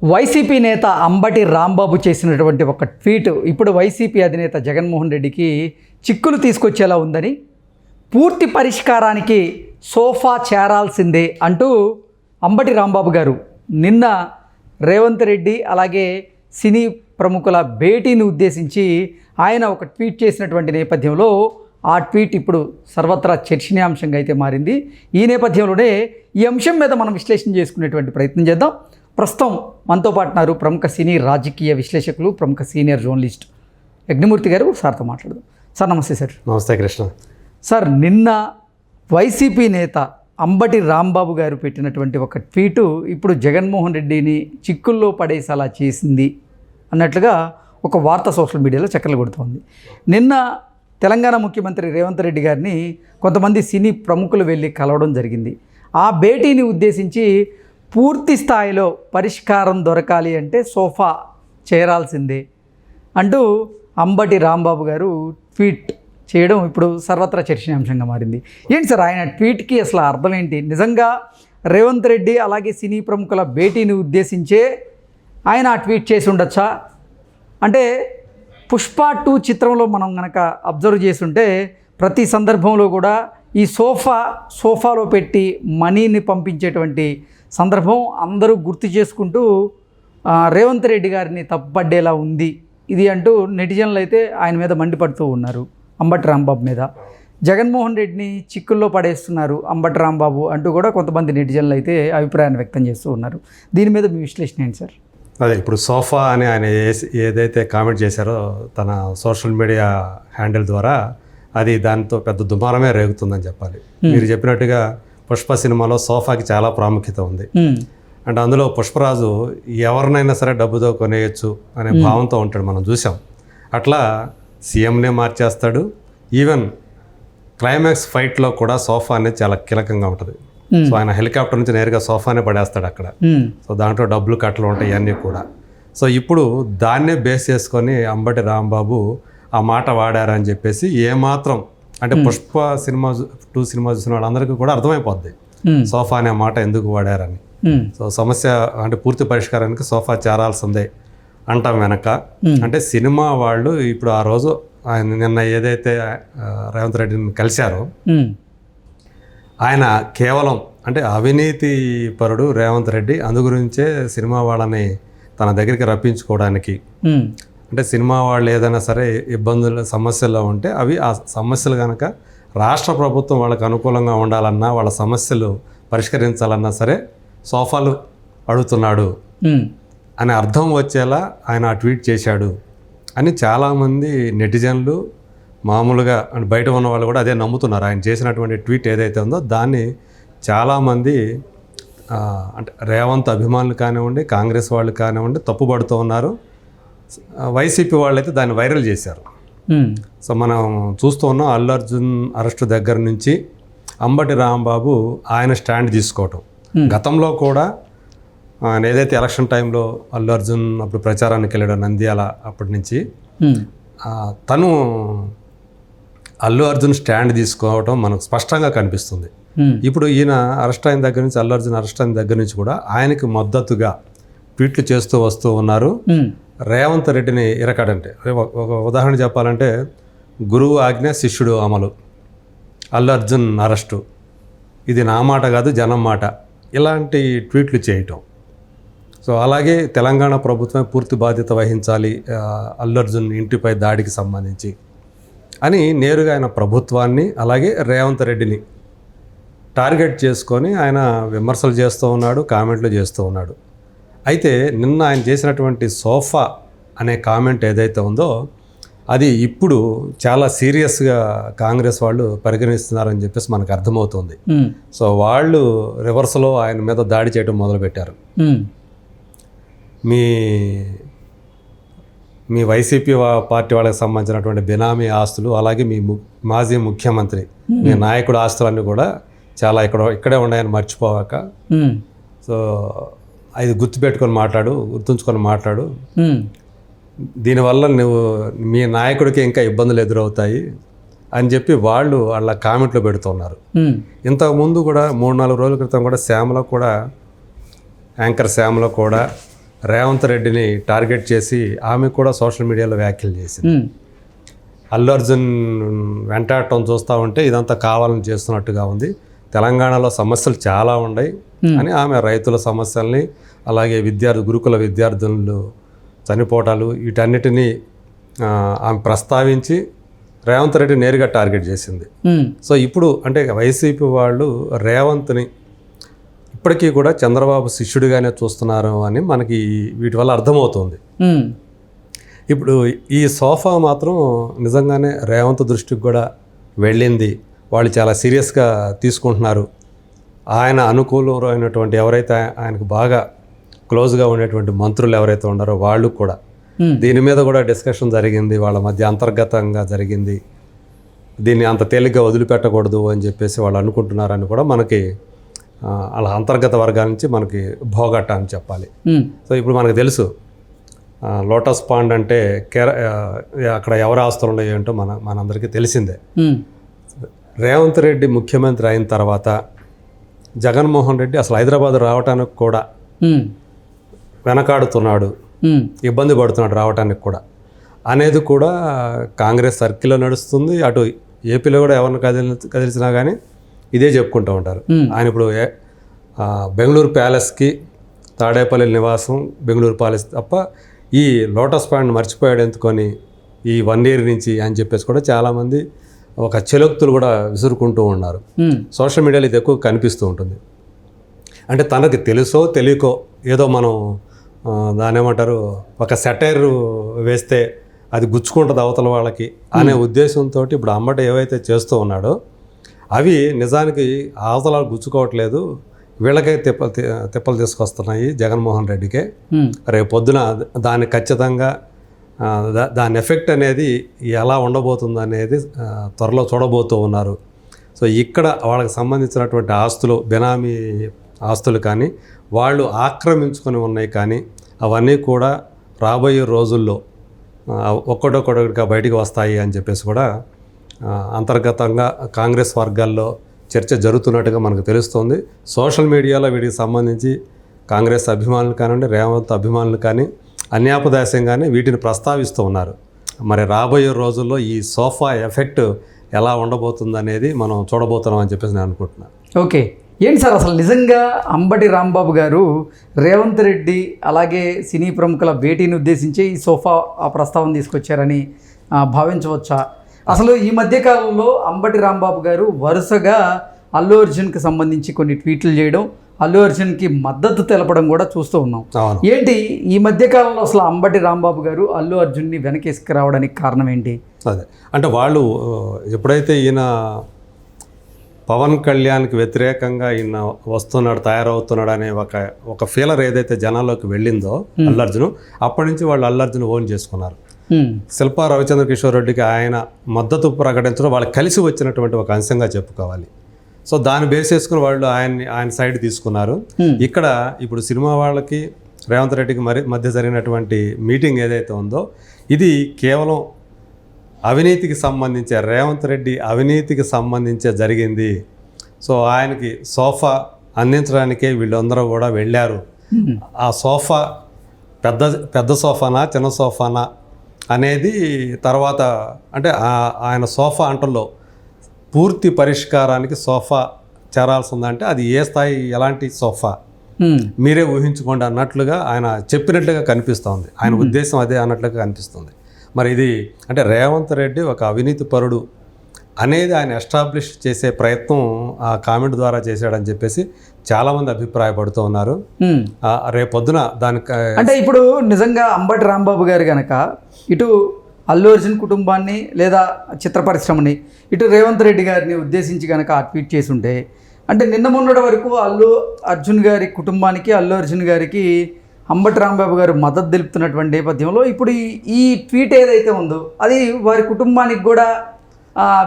YCP నేత అంబటి రాంబాబు చేసినటువంటి ఒక ట్వీట్ ఇప్పుడు వైసీపీ అధినేత జగన్మోహన్ రెడ్డికి చిక్కులు తీసుకొచ్చేలా ఉందని, పూర్తి పరిష్కారానికి సోఫా చేరాల్సిందే అంటూ అంబటి రాంబాబు గారు నిన్న రేవంత్ రెడ్డి అలాగే సినీ ప్రముఖుల భేటీని ఉద్దేశించి ఆయన ఒక ట్వీట్ చేసినటువంటి నేపథ్యంలో ఆ ట్వీట్ ఇప్పుడు సర్వత్రా చర్చనీయాంశంగా అయితే మారింది. ఈ నేపథ్యంలోనే ఈ అంశం మీద మనం విశ్లేషణ చేసుకునేటువంటి ప్రయత్నం చేద్దాం. ప్రస్తుతం మనతో పాటున్నారు ప్రముఖ సినీ రాజకీయ విశ్లేషకులు, ప్రముఖ సీనియర్ జర్నలిస్ట్ యజ్ఞమూర్తి గారు. సార్తో మాట్లాడదాం. సార్ నమస్తే. సార్ నమస్తే కృష్ణ. సార్, నిన్న వైసీపీ నేత అంబటి రాంబాబు గారు పెట్టినటువంటి ఒక ట్వీటు ఇప్పుడు జగన్మోహన్ రెడ్డిని చిక్కుల్లో పడేసేలా చేసింది అన్నట్లుగా ఒక వార్త సోషల్ మీడియాలో చక్కర్లు కొడుతోంది. నిన్న తెలంగాణ ముఖ్యమంత్రి రేవంత్ రెడ్డి గారిని కొంతమంది సినీ ప్రముఖులు వెళ్ళి కలవడం జరిగింది. ఆ భేటీని ఉద్దేశించి పూర్తి స్థాయిలో పరిష్కారం దొరకాలి అంటే సోఫా చేరాల్సిందే అంటూ అంబటి రాంబాబు గారు ట్వీట్ చేయడం ఇప్పుడు సర్వత్రా చర్చనీయాంశంగా మారింది. ఏంటి సార్ ఆయన ట్వీట్కి అసలు అర్థం ఏంటి? నిజంగా రేవంత్ రెడ్డి అలాగే సినీ ప్రముఖుల భేటీని ఉద్దేశించే ఆయన ఆ ట్వీట్ చేసి ఉండొచ్చా? అంటే పుష్ప 2 చిత్రంలో మనం కనుక అబ్జర్వ్ చేస్తుంటే ప్రతి సందర్భంలో కూడా ఈ సోఫాలో పెట్టి మనీని పంపించేటువంటి సందర్భం అందరూ గుర్తు చేసుకుంటూ రేవంత్ రెడ్డి గారిని తప్పుపడ్డేలా ఉంది ఇది అంటూ నెటిజన్లు అయితే ఆయన మీద మండిపడుతూ ఉన్నారు. అంబటి రాంబాబు మీద జగన్మోహన్ రెడ్డిని చిక్కుల్లో పడేస్తున్నారు అంబటి రాంబాబు అంటూ కూడా కొంతమంది నెటిజన్లు అయితే అభిప్రాయాన్ని వ్యక్తం చేస్తూ ఉన్నారు. దీని మీద మీ విశ్లేషణ ఏంటి సార్? అదే ఇప్పుడు సోఫా అని ఆయన ఏదైతే కామెంట్ చేశారో తన సోషల్ మీడియా హ్యాండిల్ ద్వారా, అది దాంతో పెద్ద దుమారమే రేగుతుందని చెప్పాలి. మీరు చెప్పినట్టుగా పుష్ప సినిమాలో సోఫాకి చాలా ప్రాముఖ్యత ఉంది. అంటే అందులో పుష్పరాజు ఎవరినైనా సరే డబ్బుతో కొనేయచ్చు అనే భావంతో ఉంటాడు, మనం చూసాం. అట్లా సీఎంనే మార్చేస్తాడు. ఈవెన్ క్లైమాక్స్ ఫైట్లో కూడా సోఫా అనేది చాలా కీలకంగా ఉంటుంది. సో ఆయన హెలికాప్టర్ నుంచి నేరుగా సోఫానే పడేస్తాడు అక్కడ. సో దాంట్లో డబ్బులు కట్టలు ఉంటాయి ఇవన్నీ కూడా. సో ఇప్పుడు దాన్నే బేస్ చేసుకొని అంబటి రాంబాబు ఆ మాట వాడారని చెప్పేసి ఏమాత్రం అంటే పుష్ప 2 సినిమా చూసిన వాళ్ళందరికీ కూడా అర్థమైపోద్ది సోఫా అనే మాట ఎందుకు వాడారని. సో సమస్య అంటే పూర్తి పరిష్కారానికి సోఫా చేరాల్సిందే అంటాం వెనక. అంటే సినిమా వాళ్ళు ఇప్పుడు ఆ రోజు ఆయన నిన్న ఏదైతే రేవంత్ రెడ్డిని కలిశారో, ఆయన కేవలం అంటే అవినీతి పరుడు రేవంత్ రెడ్డి, అందు గురించే సినిమా వాళ్ళని తన దగ్గరికి రప్పించుకోవడానికి, అంటే సినిమా వాళ్ళు ఏదైనా సరే ఇబ్బందులు సమస్యల్లో ఉంటే అవి ఆ సమస్యలు కనుక రాష్ట్ర ప్రభుత్వం వాళ్ళకి అనుకూలంగా ఉండాలన్నా, వాళ్ళ సమస్యలు పరిష్కరించాలన్నా సరే సోఫాలు అడుగుతున్నాడు అని అర్థం వచ్చేలా ఆయన ట్వీట్ చేశాడు అని చాలామంది నెటిజన్లు, మామూలుగా అంటే బయట ఉన్న వాళ్ళు కూడా అదే నమ్ముతున్నారు. ఆయన చేసినటువంటి ట్వీట్ ఏదైతే ఉందో దాన్ని చాలామంది అంటే రేవంత్ అభిమానులు కానివ్వండి, కాంగ్రెస్ వాళ్ళు కానివ్వండి తప్పుపడుతూ ఉన్నారు. వైసీపీ వాళ్ళైతే దాన్ని వైరల్ చేశారు. సో మనం చూస్తూ ఉన్నాం, అల్లు అర్జున్ అరెస్టు దగ్గర నుంచి అంబటి రాంబాబు ఆయన స్టాండ్ తీసుకోవటం. గతంలో కూడా ఆయన ఏదైతే ఎలక్షన్ టైంలో అల్లు అర్జున్ అప్పుడు ప్రచారానికి వెళ్ళాడు నంద్యాల, అప్పటి నుంచి తను అల్లు అర్జున్ స్టాండ్ తీసుకోవటం మనకు స్పష్టంగా కనిపిస్తుంది. ఇప్పుడు ఈయన అరెస్ట్ అయిన దగ్గర నుంచి, అల్లు అర్జున్ అరెస్ట్ అయిన దగ్గర నుంచి కూడా ఆయనకి మద్దతుగా ట్వీట్లు చేస్తూ వస్తూ ఉన్నారు. రేవంత్ రెడ్డిని ఇరకడంటే ఒక ఉదాహరణ చెప్పాలంటే, గురువు ఆజ్ఞ శిష్యుడు అమలు, అల్లు అర్జున్ అరెస్టు, ఇది నా మాట కాదు జనం మాట, ఇలాంటి ట్వీట్లు చేయటం. సో అలాగే తెలంగాణ ప్రభుత్వం పూర్తి బాధ్యత వహించాలి అల్లు అర్జున్ ఇంటిపై దాడికి సంబంధించి అని నేరుగా ఆయన ప్రభుత్వాన్ని అలాగే రేవంత్ రెడ్డిని టార్గెట్ చేసుకొని ఆయన విమర్శలు చేస్తూ ఉన్నాడు, కామెంట్లు చేస్తూ ఉన్నాడు. అయితే నిన్న ఆయన చేసినటువంటి సోఫా అనే కామెంట్ ఏదైతే ఉందో అది ఇప్పుడు చాలా సీరియస్గా కాంగ్రెస్ వాళ్ళు పరిగణిస్తున్నారని చెప్పేసి మనకు అర్థమవుతుంది. సో వాళ్ళు రివర్స్లో ఆయన మీద దాడి చేయడం మొదలుపెట్టారు. మీ వైసీపీ పార్టీ వాళ్ళకి సంబంధించినటువంటి బినామీ ఆస్తులు, అలాగే మీ మాజీ ముఖ్యమంత్రి మీ నాయకుడు ఆస్తులన్నీ కూడా చాలా ఇక్కడే ఉన్నాయని మర్చిపోవాక, సో అది గుర్తుంచుకొని మాట్లాడు, దీనివల్ల నువ్వు మీ నాయకుడికి ఇంకా ఇబ్బందులు ఎదురవుతాయి అని చెప్పి వాళ్ళ కామెంట్లు పెడుతున్నారు. ఇంతకుముందు కూడా 3-4 రోజుల క్రితం కూడా యాంకర్ శ్యామలో కూడా రేవంత్ రెడ్డిని టార్గెట్ చేసి ఆమె కూడా సోషల్ మీడియాలో వ్యాఖ్యలు చేసింది. అల్లు అర్జున్ వెంటాడటం చూస్తూ ఉంటే ఇదంతా కావాలని చేస్తున్నట్టుగా ఉంది, తెలంగాణలో సమస్యలు చాలా ఉన్నాయి అని ఆమె రైతుల సమస్యల్ని, అలాగే గురుకుల విద్యార్థులు చనిపోవటాలు, వీటన్నిటినీ ఆమె ప్రస్తావించి రేవంత్ రెడ్డి నేరుగా టార్గెట్ చేసింది. సో ఇప్పుడు అంటే వైసీపీ వాళ్ళు రేవంత్ని ఇప్పటికీ కూడా చంద్రబాబు శిష్యుడిగానే చూస్తున్నారు అని మనకి వీటి వల్ల అర్థమవుతుంది. ఇప్పుడు ఈ సోఫా మాత్రం నిజంగానే రేవంత్ దృష్టికి కూడా వెళ్ళింది, వాళ్ళు చాలా సీరియస్గా తీసుకుంటున్నారు. ఆయన అనుకూలమైనటువంటి ఎవరైతే ఆయనకు బాగా క్లోజ్గా ఉండేటువంటి మంత్రులు ఎవరైతే ఉన్నారో వాళ్ళు కూడా దీని మీద కూడా డిస్కషన్ జరిగింది, వాళ్ళ మధ్య అంతర్గతంగా జరిగింది. దీన్ని అంత తేలిగ్గా వదిలిపెట్టకూడదు అని చెప్పేసి వాళ్ళు అనుకుంటున్నారని కూడా మనకి అలా అంతర్గత వర్గాల నుంచి మనకి భోగట్ట అని చెప్పాలి. సో ఇప్పుడు మనకు తెలుసు లోటస్ పాండ్ అంటే అక్కడ ఎవరి ఆస్తులు ఉన్నాయో ఏంటో మనందరికీ తెలిసిందే. రేవంత్ రెడ్డి ముఖ్యమంత్రి అయిన తర్వాత జగన్మోహన్ రెడ్డి అసలు హైదరాబాద్ రావడానికి కూడా వెనకాడుతున్నాడు, ఇబ్బంది పడుతున్నాడు రావడానికి కూడా అనేది కూడా కాంగ్రెస్ సర్కిల్లో నడుస్తుంది. అటు ఏపీలో కూడా ఎవరిని కదిలిసినా కానీ ఇదే చెప్పుకుంటూ ఉంటారు. ఆయన ఇప్పుడు బెంగళూరు ప్యాలెస్కి తాడేపల్లి నివాసం బెంగళూరు ప్యాలెస్ తప్ప ఈ లోటస్ పాండ్ మర్చిపోయాడు ఎందుకొని ఈ 1 year నుంచి అని చెప్పేసి కూడా చాలామంది ఒక చెలోక్తులు కూడా విసురుకుంటూ ఉన్నారు. సోషల్ మీడియాలో ఇది ఎక్కువ కనిపిస్తూ ఉంటుంది. అంటే తనకి తెలుసో తెలియకో ఏదో మనం దాని ఏమంటారు ఒక సెటైర్ వేస్తే అది గుచ్చుకుంటుంది అవతల వాళ్ళకి అనే ఉద్దేశంతో ఇప్పుడు అంబటి ఏవైతే చేస్తూ ఉన్నాడో అవి నిజానికి అవతల గుచ్చుకోవట్లేదు, వీళ్ళకే తిప్పలు తీసుకొస్తున్నాయి జగన్మోహన్ రెడ్డికే. రేపు పొద్దున దాన్ని ఖచ్చితంగా దాని ఎఫెక్ట్ అనేది ఎలా ఉండబోతుంది అనేది త్వరలో చూడబోతూ ఉన్నారు. సో ఇక్కడ వాళ్ళకి సంబంధించినటువంటి ఆస్తులు, బెనామీ ఆస్తులు కానీ వాళ్ళు ఆక్రమించుకొని ఉన్నాయి కానీ అవన్నీ కూడా రాబోయే రోజుల్లో ఒక్కటొక్కటిగా బయటికి వస్తాయి అని చెప్పేసి కూడా అంతర్గతంగా కాంగ్రెస్ వర్గాల్లో చర్చ జరుగుతున్నట్టుగా మనకు తెలుస్తుంది. సోషల్ మీడియాలో వీటికి సంబంధించి కాంగ్రెస్ అభిమానులు కానివ్వండి, రేవంత్ అభిమానులు కానీ అన్యాపదాస్యంగానే వీటిని ప్రస్తావిస్తూ ఉన్నారు. మరి రాబోయే రోజుల్లో ఈ సోఫా ఎఫెక్ట్ ఎలా ఉండబోతుంది అనేది మనం చూడబోతున్నాం అని చెప్పేసి నేను అనుకుంటున్నాను. ఓకే, ఏంటి సార్ అసలు నిజంగా అంబటి రాంబాబు గారు రేవంత్ రెడ్డి అలాగే సినీ ప్రముఖుల భేటీని ఉద్దేశించి ఈ సోఫా ఆ ప్రస్తావన తీసుకొచ్చారని భావించవచ్చా? అసలు ఈ మధ్యకాలంలో అంబటి రాంబాబు గారు వరుసగా అల్లు అర్జున్కి సంబంధించి కొన్ని ట్వీట్లు చేయడం, అల్లు అర్జున్కి మద్దతు తెలపడం కూడా చూస్తూ ఉన్నాం. ఏంటి ఈ మధ్యకాలంలో అసలు అంబటి రాంబాబు గారు అల్లు అర్జున్ని వెనకేసుకు రావడానికి కారణం ఏంటి? అదే అంటే వాళ్ళు ఎప్పుడైతే ఈయన పవన్ కళ్యాణ్కి వ్యతిరేకంగా ఈయన వస్తున్నాడు, తయారవుతున్నాడు అనే ఒక ఫీలర్ ఏదైతే జనాల్లోకి వెళ్ళిందో అల్లు అర్జున్, అప్పటి నుంచి వాళ్ళు అల్లు అర్జున్ ఓన్ చేసుకున్నారు. శిల్పా రవిచంద్ర కిషోర్ రెడ్డికి ఆయన మద్దతు ప్రకటించడం వాళ్ళకి కలిసి వచ్చినటువంటి ఒక అంశంగా చెప్పుకోవాలి. సో దాన్ని బేస్ చేసుకుని వాళ్ళు ఆయన సైడ్ తీసుకున్నారు. ఇక్కడ ఇప్పుడు సినిమా వాళ్ళకి రేవంత్ రెడ్డికి మధ్య జరిగినటువంటి మీటింగ్ ఏదైతే ఉందో ఇది కేవలం అవినీతికి సంబంధించే, రేవంత్ రెడ్డి అవినీతికి సంబంధించే జరిగింది. సో ఆయనకి సోఫా అందించడానికే వీళ్ళందరూ కూడా వెళ్ళారు. ఆ సోఫా పెద్ద సోఫానా చిన్న సోఫానా అనేది తర్వాత అంటే ఆయన సోఫా అంటల్లో పూర్తి పరిష్కారానికి సోఫా చేరాల్సిందంటే అది ఏ స్థాయి ఎలాంటి సోఫా మీరే ఊహించుకోండి అన్నట్లుగా ఆయన చెప్పినట్లుగా కనిపిస్తుంది. ఆయన ఉద్దేశం అదే అన్నట్లుగా కనిపిస్తుంది. మరి ఇది అంటే రేవంత్ రెడ్డి ఒక అవినీతి పరుడు అనేది ఆయన ఎస్టాబ్లిష్ చేసే ప్రయత్నం ఆ కామెంట్ ద్వారా చేశాడని చెప్పేసి చాలామంది అభిప్రాయపడుతూ ఉన్నారు. రేపొద్దున దానికి అంటే ఇప్పుడు నిజంగా అంబటి రాంబాబు గారు కనుక ఇటు అల్లు అర్జున్ కుటుంబాన్ని లేదా చిత్ర పరిశ్రమని ఇటు రేవంత్ రెడ్డి గారిని ఉద్దేశించి కనుక ఆ ట్వీట్ చేసి ఉంటే, అంటే నిన్న మొన్నటి వరకు అల్లు అర్జున్ గారి కుటుంబానికి అల్లు అర్జున్ గారికి అంబటి రాంబాబు గారు మద్దతు తెలుపుతున్నటువంటి నేపథ్యంలో ఇప్పుడు ఈ ట్వీట్ ఏదైతే ఉందో అది వారి కుటుంబానికి కూడా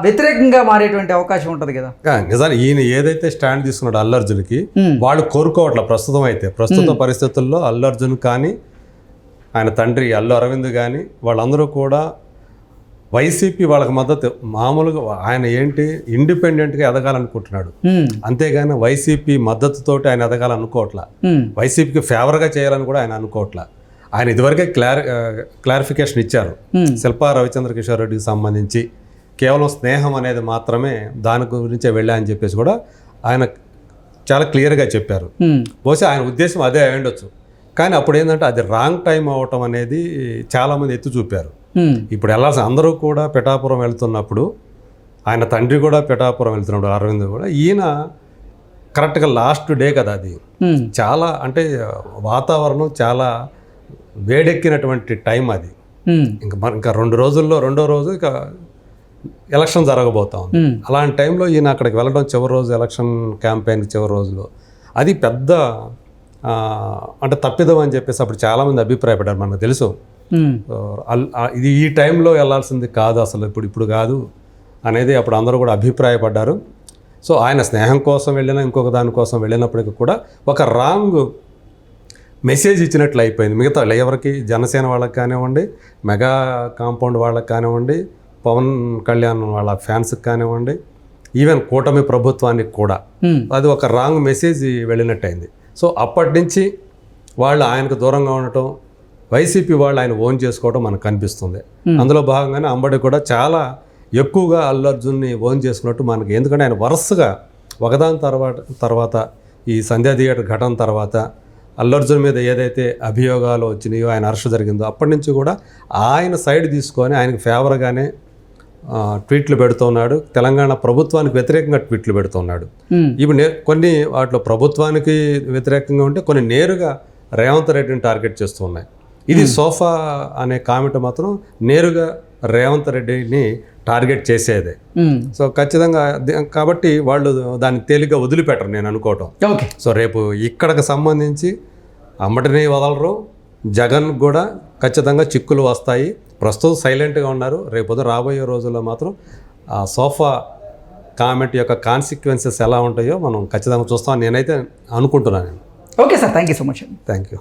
వ్యతిరేకంగా మారేటువంటి అవకాశం ఉంటుంది కదా. నిజానికి ఈయన ఏదైతే స్టాండ్ తీసుకున్నాడు అల్లు అర్జున్కి వాళ్ళు కోరుకోవట్ల ప్రస్తుత పరిస్థితుల్లో అల్లు అర్జున్ కానీ ఆయన తండ్రి అల్లు అరవింద్ కానీ వాళ్ళందరూ కూడా వైసీపీ వాళ్ళకి మద్దతు మామూలుగా ఆయన ఏంటి ఇండిపెండెంట్గా ఎదగాలనుకుంటున్నాడు, అంతేగాని వైసీపీ మద్దతుతోటి ఆయన ఎదగాలనుకోవట్లా, వైసీపీకి ఫేవర్గా చేయాలని కూడా ఆయన అనుకోవట్లా. ఆయన ఇదివరకే క్లారిఫికేషన్ ఇచ్చారు శిల్పా రవిచంద్ర కిషోర్ రెడ్డికి సంబంధించి కేవలం స్నేహం అనేది మాత్రమే దాని గురించే వెళ్ళా అని చెప్పేసి కూడా ఆయన చాలా క్లియర్గా చెప్పారు. బహుశా ఆయన ఉద్దేశం అదే అయి ఉండొచ్చు, కానీ అప్పుడు ఏంటంటే అది రాంగ్ టైం అవ్వటం అనేది చాలామంది ఎత్తి చూపారు. ఇప్పుడు వెళ్ళాల్సిన అందరూ కూడా పిఠాపురం వెళ్తున్నప్పుడు, ఆయన తండ్రి కూడా పిఠాపురం వెళ్తున్నాడు అరవింద్ కూడా, ఈయన కరెక్ట్గా లాస్ట్ డే కదా అది, చాలా అంటే వాతావరణం చాలా వేడెక్కినటువంటి టైం అది. ఇంకా 2 రోజుల్లో రెండో రోజు ఇక ఎలక్షన్ జరగబోతా ఉంది. అలాంటి టైంలో ఈయన అక్కడికి వెళ్ళడం చివరి రోజు, ఎలక్షన్ క్యాంపెయిన్ చివరి రోజులో, అది పెద్ద అంటే తప్పిదం అని చెప్పేసి అప్పుడు చాలామంది అభిప్రాయపడ్డారు. మనకు తెలుసు ఇది ఈ టైంలో వెళ్ళాల్సింది కాదు అసలు, ఇప్పుడు కాదు అనేది అప్పుడు అందరూ కూడా అభిప్రాయపడ్డారు. సో ఆయన స్నేహం కోసం వెళ్ళినా ఇంకొక దానికోసం వెళ్ళినప్పటికీ కూడా ఒక రాంగ్ మెసేజ్ ఇచ్చినట్లు అయిపోయింది. మిగతా ఎవరికి, జనసేన వాళ్ళకి కానివ్వండి, మెగా కాంపౌండ్ వాళ్ళకి కానివ్వండి, పవన్ కళ్యాణ్ వాళ్ళ ఫ్యాన్స్కి కానివ్వండి, ఈవెన్ కూటమి ప్రభుత్వానికి కూడా అది ఒక రాంగ్ మెసేజ్ వెళ్ళినట్టయింది. సో అప్పటి నుంచి వాళ్ళు ఆయనకు దూరంగా ఉండటం, వైసీపీ వాళ్ళు ఆయన ఓన్ చేసుకోవడం మనకు కనిపిస్తుంది. అందులో భాగంగానే అంబటి కూడా చాలా ఎక్కువగా అల్లు అర్జున్ని ఓన్ చేసుకున్నట్టు మనకి, ఎందుకంటే ఆయన వరుసగా ఒకదాని తర్వాత ఈ సంధ్యా థియేటర్ ఘటన తర్వాత అల్లు అర్జున్ మీద ఏదైతే అభియోగాలు వచ్చినాయో, ఆయన అరెస్ట్ జరిగిందో, అప్పటి నుంచి కూడా ఆయన సైడ్ తీసుకొని ఆయనకు ఫేవర్గానే ట్వీట్లు పెడుతున్నాడు, తెలంగాణ ప్రభుత్వానికి వ్యతిరేకంగా ట్వీట్లు పెడుతున్నాడు. ఇప్పుడు కొన్ని వాటిలో ప్రభుత్వానికి వ్యతిరేకంగా ఉంటే కొన్ని నేరుగా రేవంత్ రెడ్డిని టార్గెట్ చేస్తూ ఉన్నాయి. ఇది సోఫా అనే కామెంట్ మాత్రం నేరుగా రేవంత్ రెడ్డిని టార్గెట్ చేసేదే. సో ఖచ్చితంగా కాబట్టి వాళ్ళు దాన్ని తేలిగ్గా వదిలిపెట్టరు నేను అనుకోవటం. సో రేపు ఇక్కడికి సంబంధించి అంబటిని వదలరు, జగన్ కూడా ఖచ్చితంగా చిక్కులు వస్తాయి. ప్రస్తుతం సైలెంట్గా ఉన్నారు, రేపు రాబోయే రోజుల్లో మాత్రం ఆ సోఫా కామెంట్ యొక్క కాన్సిక్వెన్సెస్ ఎలా ఉంటాయో మనం ఖచ్చితంగా చూస్తామని నేనైతే అనుకుంటున్నాను. Okay sir, thank you so much. Thank you.